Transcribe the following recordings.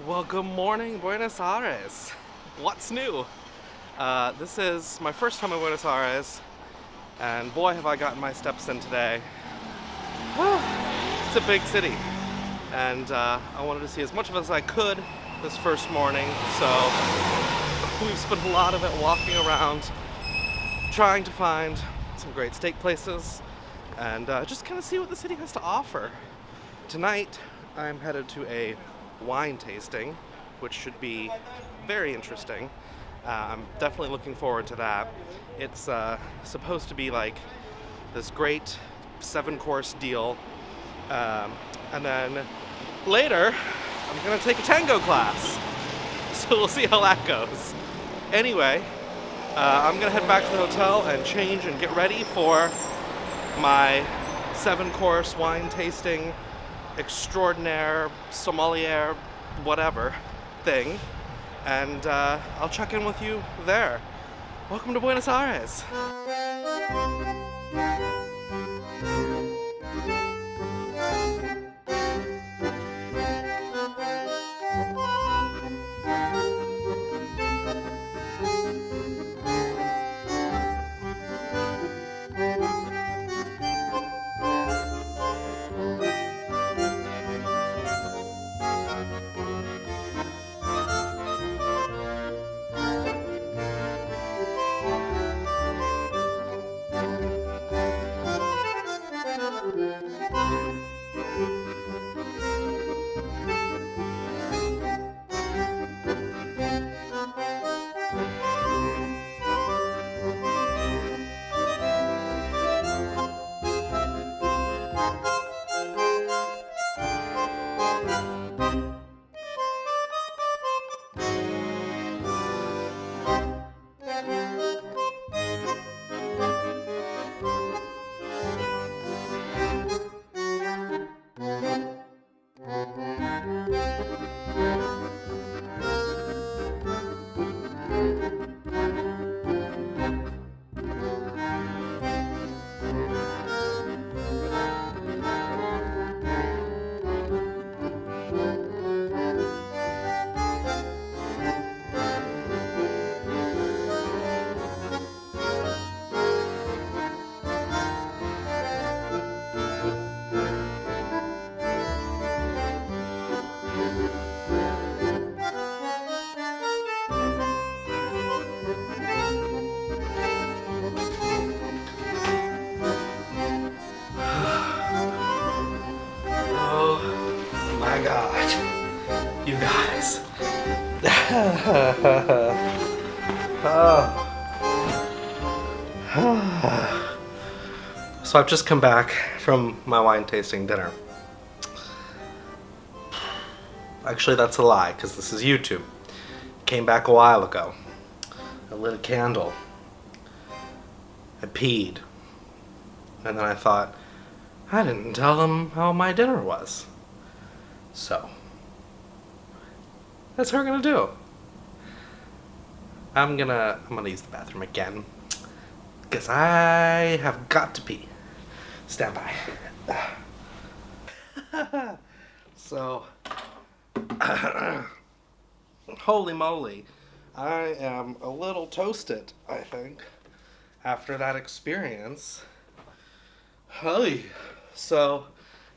Well, good morning, Buenos Aires. What's new? This is my first time in Buenos Aires, and boy, have I gotten my steps in today. It's a big city, and I wanted to see as much of it as I could this first morning, so we've spent a lot of it walking around, trying to find some great steak places, and just kind of see what the city has to offer. Tonight, I'm headed to a wine tasting, which should be very interesting. I'm definitely looking forward to that. It's supposed to be like this great 7 course deal. Um, and then later, I'm going to take a tango class. So we'll see how that goes. Anyway, I'm going to head back to the hotel and change and get ready for my 7 course wine tasting extraordinaire, sommelier, whatever thing. And I'll check in with you there. Welcome to Buenos Aires. Oh my god, you guys. So I've just come back from my wine tasting dinner. Actually, that's a lie, because this is YouTube. Came back a while ago. I lit a candle. I peed. And then I thought, I didn't tell them how my dinner was. So, that's what we're gonna do. I'm gonna use the bathroom again. Because I have got to pee. Stand by. So, holy moly. I am a little toasted, I think, after that experience. Hey. So,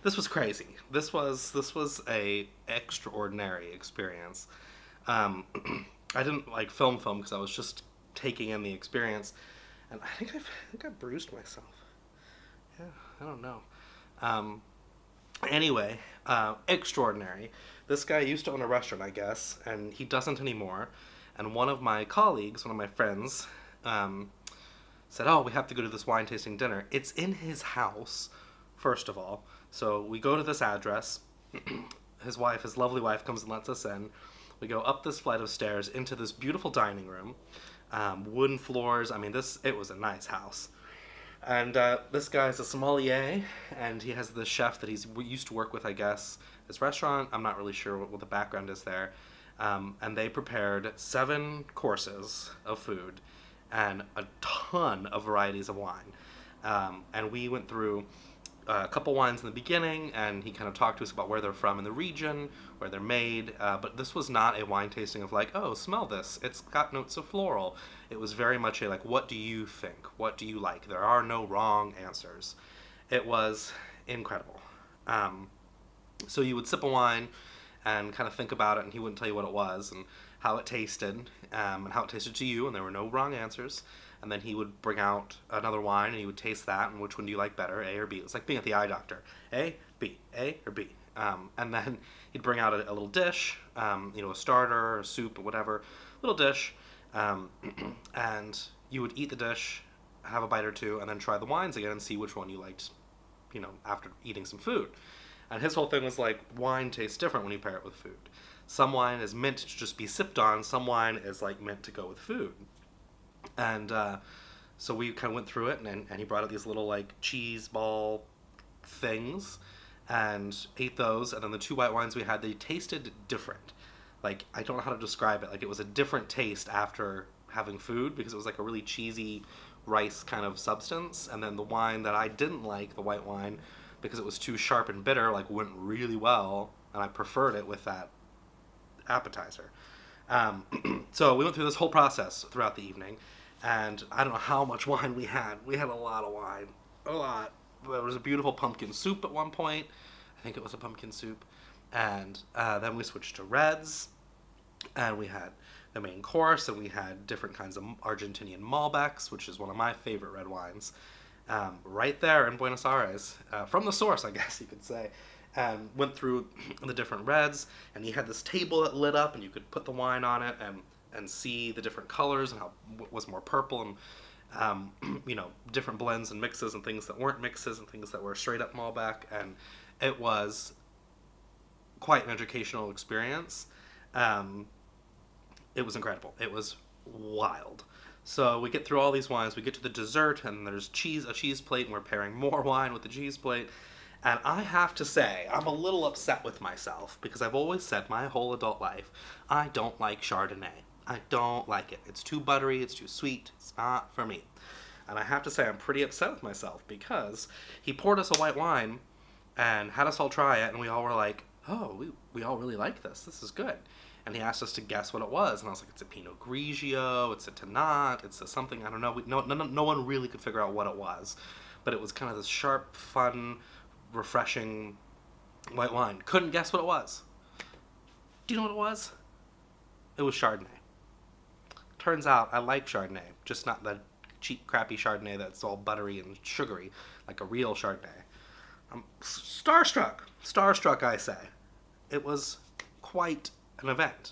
this was crazy. This was a extraordinary experience. Um, I didn't like film because I was just taking in the experience, and I think I bruised myself. Yeah, I don't know. Um, anyway, extraordinary. This guy used to own a restaurant, I guess, and he doesn't anymore. And one of my colleagues, one of my friends, said, "Oh, we have to go to this wine tasting dinner." It's in his house, first of all. So we go to this address. His lovely wife, comes and lets us in. We go up this flight of stairs into this beautiful dining room, wooden floors. I mean, it was a nice house. And this guy's a sommelier, and he has this chef that he's used to work with, I guess, this restaurant. I'm not really sure what the background is there. And they prepared 7 courses of food and a ton of varieties of wine. And we went through a couple wines in the beginning, and he kind of talked to us about where they're from in the region, where they're made. But this was not a wine tasting of like, oh, smell this. It's got notes of floral. It was very much a like, what do you think? What do you like? There are no wrong answers. It was incredible. Um, so you would sip a wine and kind of think about it, and he wouldn't tell you what it was and how it tasted, and how it tasted to you, and there were no wrong answers. And then he would bring out another wine, and you would taste that, and which one do you like better, A or B? It was like being at the eye doctor. A, B, A or B. And then he'd bring out a little dish, a starter, or a soup, or whatever, little dish, um, and you would eat the dish, have a bite or two, and then try the wines again and see which one you liked, after eating some food. And his whole thing was like, wine tastes different when you pair it with food. Some wine is meant to just be sipped on. Some wine is like meant to go with food. And so we kind of went through it, and he brought out these little like cheese ball things, and ate those. And then the two white wines we had, they tasted different. Like, I don't know how to describe it. Like, it was a different taste after having food, because it was like a really cheesy rice kind of substance. And then the wine that I didn't like, the white wine, because it was too sharp and bitter, like went really well, and I preferred it with that appetizer. So we went through this whole process throughout the evening, and I don't know how much wine we had. We had a lot of wine, a lot. There was a beautiful pumpkin soup at one point. I think it was a pumpkin soup, and then we switched to reds, and we had the main course, and we had different kinds of Argentinian Malbecs, which is one of my favorite red wines. Right there in Buenos Aires, from the source, I guess you could say, and went through the different reds, and he had this table that lit up, and you could put the wine on it and see the different colors and how what was more purple, and different blends and mixes and things that weren't mixes and things that were straight up Malbec, and it was quite an educational experience. It was incredible. It was wild. So we get through all these wines, we get to the dessert, and there's a cheese plate, and we're pairing more wine with the cheese plate. And I have to say, I'm a little upset with myself, because I've always said my whole adult life, I don't like Chardonnay. I don't like it. It's too buttery, it's too sweet, it's not for me. And I have to say, I'm pretty upset with myself, because he poured us a white wine and had us all try it, and we all were like, oh, we all really like this. This is good. And he asked us to guess what it was, and I was like, it's a Pinot Grigio, it's a Tannat, it's a something, I don't know. No one really could figure out what it was, but it was kind of this sharp, fun, refreshing white wine. Couldn't guess what it was. Do you know what it was? It was Chardonnay. Turns out I like Chardonnay, just not the cheap, crappy Chardonnay that's all buttery and sugary, like a real Chardonnay. I'm starstruck, I say. It was quite an event.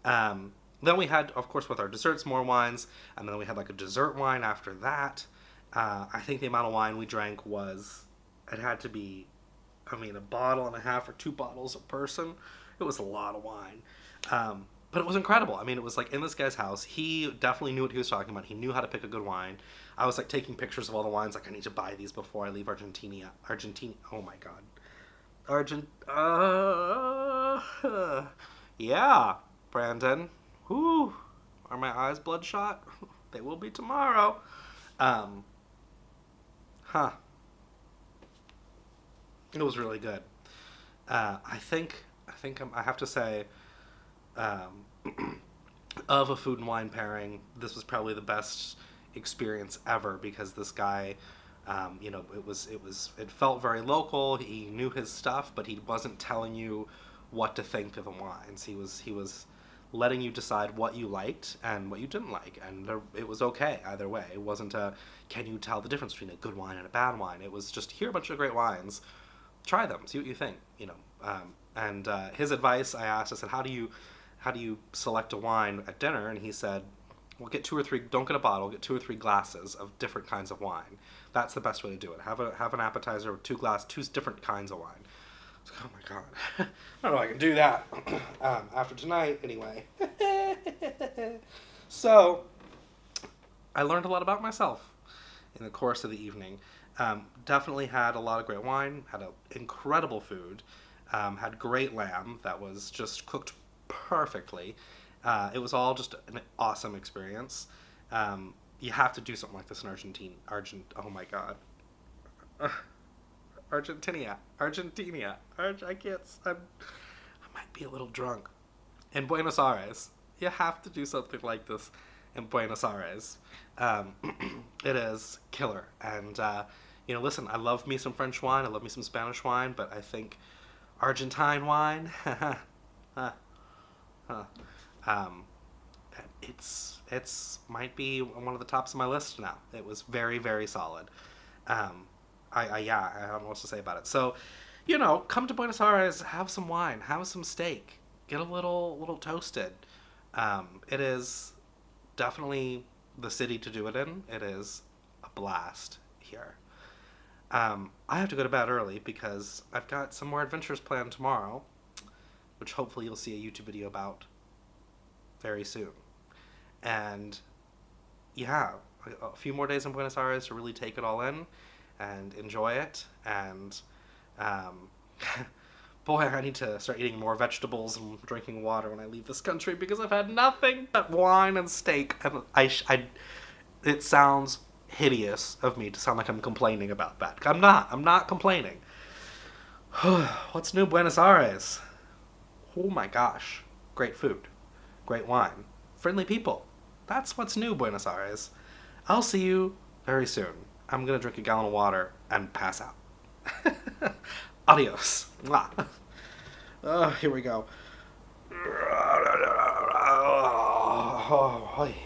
Then we had, of course, with our desserts, more wines, and then we had like a dessert wine after that. I think the amount of wine we drank it had to be, a bottle and a half or 2 bottles a person. It was a lot of wine. But it was incredible. It was like in this guy's house. He definitely knew what he was talking about. He knew how to pick a good wine. I was like taking pictures of all the wines. Like, I need to buy these before I leave Argentina. Oh my God. Yeah, Brandon. Whew. Are my eyes bloodshot? They will be tomorrow. It was really good. I think I have to say, of a food and wine pairing, this was probably the best experience ever, because this guy, it felt very local. He knew his stuff, but he wasn't telling you what to think of the wines. He was letting you decide what you liked and what you didn't like, and it was okay either way. It wasn't can you tell the difference between a good wine and a bad wine? It was just, here are a bunch of great wines, try them, see what you think. And his advice, I said, how do you select a wine at dinner? And he said, well, get 2 or 3, don't get a bottle, get 2 or 3 glasses of different kinds of wine. That's the best way to do it. Have an appetizer with 2 different kinds of wine. I was like, oh my God, I don't know if I can do that after tonight anyway. So I learned a lot about myself in the course of the evening. Definitely had a lot of great wine, had incredible food, had great lamb that was just cooked perfectly. It was all just an awesome experience. You have to do something like this in Argentina. Oh my God. I can't. I might be a little drunk. In Buenos Aires, you have to do something like this in Buenos Aires. Um, it is killer. And, listen, I love me some French wine. I love me some Spanish wine. But I think Argentine wine, huh, huh. Um, it's might be one of the tops of my list now. It was very, very solid. Um, yeah, I don't know what to say about it. So, come to Buenos Aires, have some wine, have some steak, get a little toasted. It is definitely the city to do it in. It is a blast here. I have to go to bed early because I've got some more adventures planned tomorrow, which hopefully you'll see a YouTube video about very soon. And yeah, a few more days in Buenos Aires to really take it all in and enjoy it. And um, boy, I need to start eating more vegetables and drinking water when I leave this country because I've had nothing but wine and steak. And it sounds hideous of me to sound like I'm complaining about that. I'm not. I'm not complaining. What's new, Buenos Aires? Oh my gosh. Great food. Great wine. Friendly people. That's what's new, Buenos Aires. I'll see you very soon. I'm gonna drink a gallon of water and pass out. Adios. Mwah. Here we go. Oh,